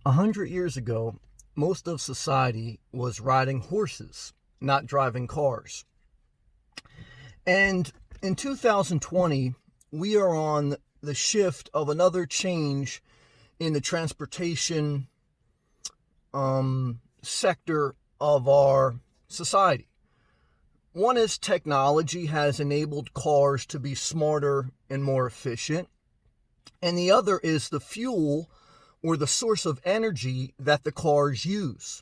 100 years ago, most of society was riding horses, not driving cars. And in 2020, we are on the shift of another change in the transportation sector of our society. One is technology has enabled cars to be smarter and more efficient. And the other is the fuel or the source of energy that the cars use.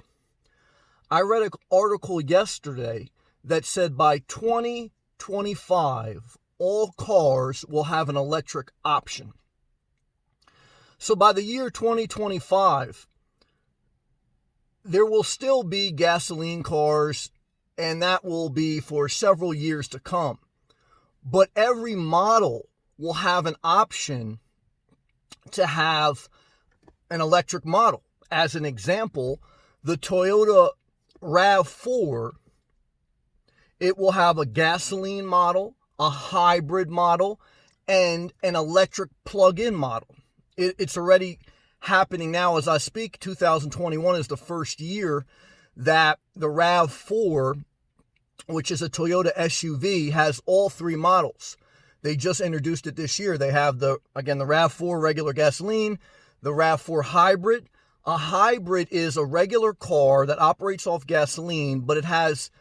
I read an article yesterday that said by 2025, all cars will have an electric option. So by the year 2025, there will still be gasoline cars, and that will be for several years to come. But every model will have an option to have an electric model. As an example, the Toyota Rav4, it will have a gasoline model, a hybrid model, and an electric plug-in model. It's already happening now as I speak. 2021 is the first year that the Rav4, which is a Toyota SUV, has all three models. They just introduced it this year. They have the Rav4 regular gasoline, the Rav4 Hybrid. A hybrid is a regular car that operates off gasoline, but it has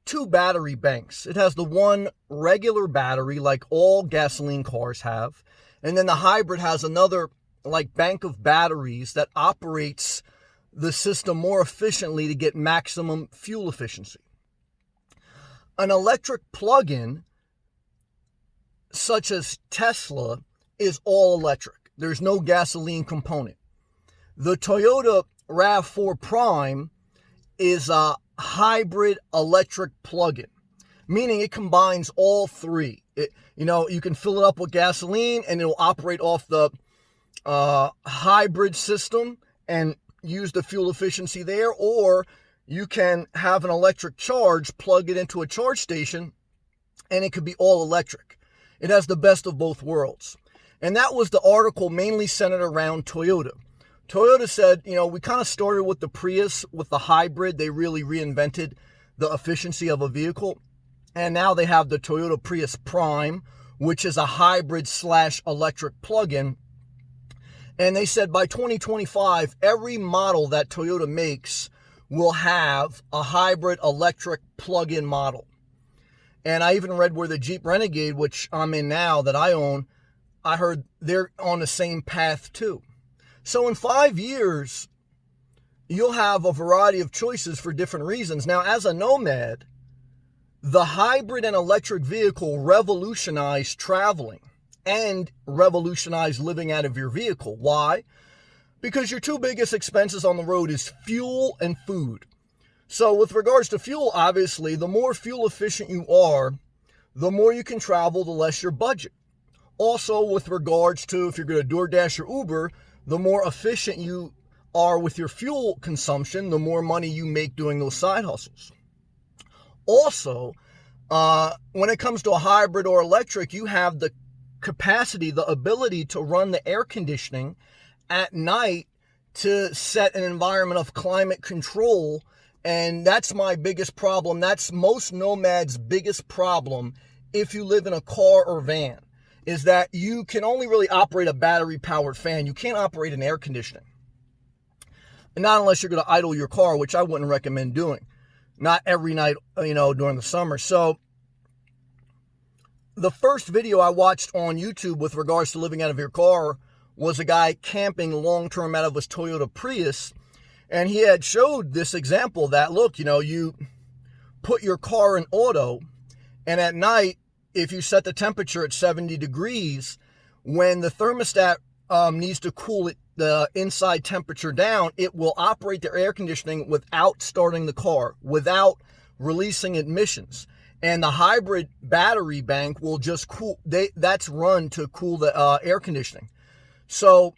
two battery banks. It has the one regular battery like all gasoline cars have, and then the hybrid has another bank of batteries that operates the system more efficiently to get maximum fuel efficiency. An electric plug-in, such as Tesla, is all electric. There's no gasoline component. The Toyota Rav4 Prime is a hybrid electric plug-in, meaning it combines all three. You can fill it up with gasoline and it'll operate off the hybrid system and use the fuel efficiency there, or you can have an electric charge, plug it into a charge station, and it could be all electric. It has the best of both worlds. And that was the article mainly centered around Toyota. Toyota said, we kind of started with the Prius, with the hybrid. They really reinvented the efficiency of a vehicle. And now they have the Toyota Prius Prime, which is a hybrid / electric plug-in. And they said by 2025, every model that Toyota makes will have a hybrid electric plug-in model. And I even read where the Jeep Renegade, which I'm in now, that I own, I heard they're on the same path too. So in 5 years, you'll have a variety of choices for different reasons. Now, as a nomad, the hybrid and electric vehicle revolutionized traveling and revolutionized living out of your vehicle. Why? Because your two biggest expenses on the road is fuel and food. So with regards to fuel, obviously, the more fuel efficient you are, the more you can travel, the less your budget. Also, with regards to if you're going to DoorDash or Uber, the more efficient you are with your fuel consumption, the more money you make doing those side hustles. Also, when it comes to a hybrid or electric, you have the capacity, the ability to run the air conditioning at night to set an environment of climate control. And that's my biggest problem. That's most nomads' biggest problem if you live in a car or van, is that you can only really operate a battery-powered fan. You can't operate an air conditioning. And not unless you're going to idle your car, which I wouldn't recommend doing. Not every night, during the summer. So the first video I watched on YouTube with regards to living out of your car was a guy camping long-term out of his Toyota Prius. And he had showed this example that, look, you put your car in auto, and at night, if you set the temperature at 70 degrees, when the thermostat needs to cool the inside temperature down, it will operate the air conditioning without starting the car, without releasing emissions. And the hybrid battery bank will just cool, that's run to cool the air conditioning. So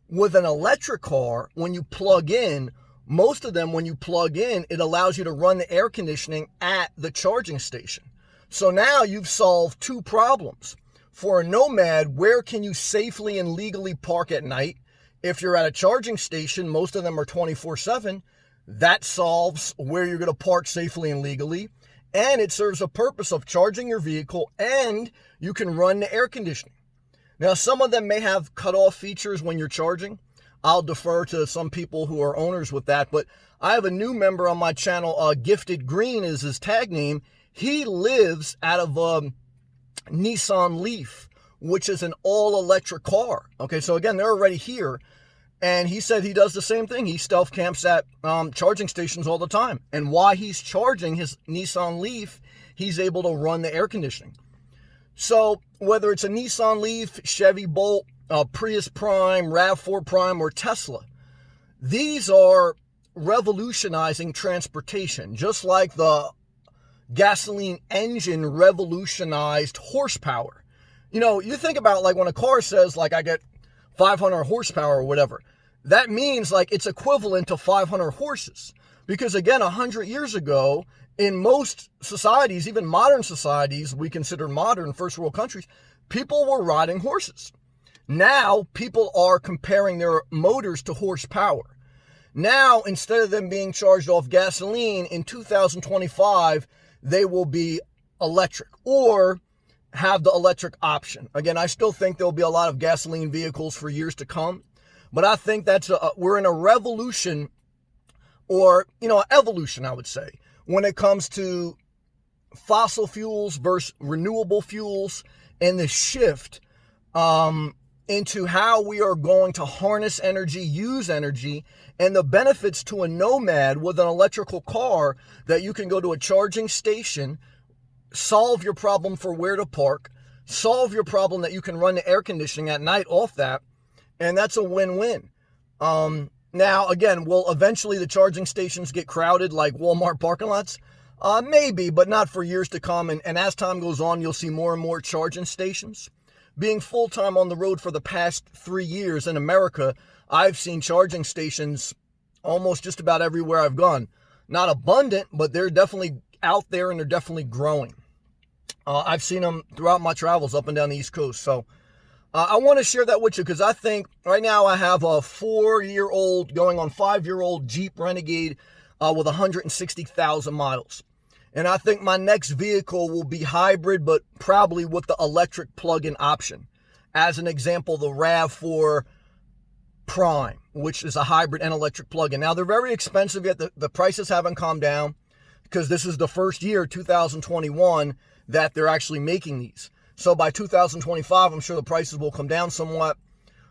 with an electric car, when you plug in, most of them, when you plug in, it allows you to run the air conditioning at the charging station. So now you've solved two problems. For a nomad, where can you safely and legally park at night? If you're at a charging station, most of them are 24/7. That solves where you're going to park safely and legally. And it serves a purpose of charging your vehicle, and you can run the air conditioning. Now, some of them may have cutoff features when you're charging. I'll defer to some people who are owners with that. But I have a new member on my channel, Gifted Green is his tag name. He lives out of a Nissan Leaf, which is an all-electric car. Okay, so again, they're already here. And he said he does the same thing. He stealth camps at charging stations all the time. And while he's charging his Nissan Leaf, he's able to run the air conditioning. So whether it's a Nissan Leaf, Chevy Bolt, Prius Prime, Rav4 Prime, or Tesla, these are revolutionizing transportation, just like the gasoline engine revolutionized horsepower. You know, you think about like when a car says like I get 500 horsepower or whatever, that means like it's equivalent to 500 horses. Because again, 100 years ago, in most societies, even modern societies, we consider modern first world countries, people were riding horses. Now, people are comparing their motors to horsepower. Now, instead of them being charged off gasoline, in 2025, they will be electric or have the electric option. Again, I still think there'll be a lot of gasoline vehicles for years to come, but I think we're in a revolution, or, evolution, I would say, when it comes to fossil fuels versus renewable fuels and the shift into how we are going to harness energy, use energy, and the benefits to a nomad with an electrical car that you can go to a charging station, solve your problem for where to park, solve your problem that you can run the air conditioning at night off that, and that's a win-win. Now, again, will eventually the charging stations get crowded like Walmart parking lots? Maybe, but not for years to come. And as time goes on, you'll see more and more charging stations. Being full-time on the road for the past 3 years in America, I've seen charging stations almost just about everywhere I've gone. Not abundant, but they're definitely out there and they're definitely growing. I've seen them throughout my travels up and down the East Coast. So I want to share that with you because I think right now I have a 4-year-old going on 5-year-old Jeep Renegade with 160,000 miles. And I think my next vehicle will be hybrid, but probably with the electric plug-in option. As an example, the Rav4 Prime, which is a hybrid and electric plug-in. Now, they're very expensive, yet the prices haven't calmed down because this is the first year, 2021, that they're actually making these. So by 2025, I'm sure the prices will come down somewhat.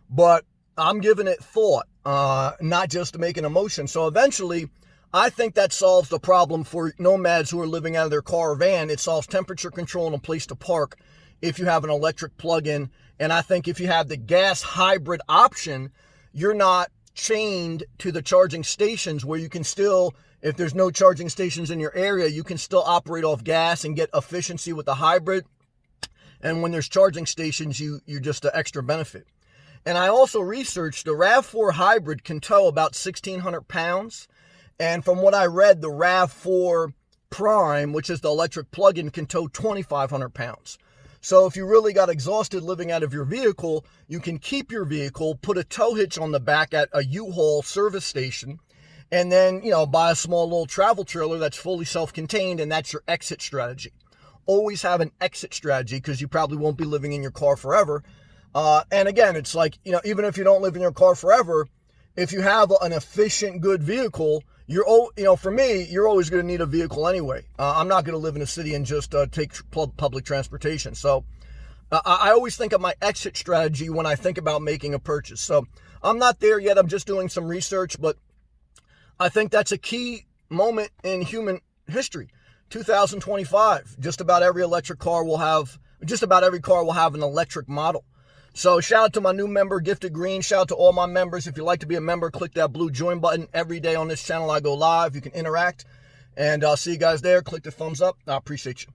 But I'm giving it thought, not just to make an emotion. So eventually, I think that solves the problem for nomads who are living out of their car or van. It solves temperature control and a place to park if you have an electric plug-in. And I think if you have the gas hybrid option, you're not chained to the charging stations where you can still, if there's no charging stations in your area, you can still operate off gas and get efficiency with the hybrid. And when there's charging stations, you're just an extra benefit. And I also researched the Rav4 Hybrid can tow about 1,600 pounds. And from what I read, the Rav4 Prime, which is the electric plug-in, can tow 2,500 pounds. So if you really got exhausted living out of your vehicle, you can keep your vehicle, put a tow hitch on the back at a U-Haul service station, and then, buy a small little travel trailer that's fully self-contained, and that's your exit strategy. Always have an exit strategy because you probably won't be living in your car forever. And again, it's like, even if you don't live in your car forever, if you have an efficient, good vehicle, for me, you're always going to need a vehicle anyway. I'm not going to live in a city and just take public transportation. So I always think of my exit strategy when I think about making a purchase. So I'm not there yet. I'm just doing some research, but I think that's a key moment in human history. 2025, just about every car will have an electric model. So shout out to my new member, Gifted Green. Shout out to all my members. If you'd like to be a member, click that blue join button. Every day on this channel, I go live. You can interact. And I'll see you guys there. Click the thumbs up. I appreciate you.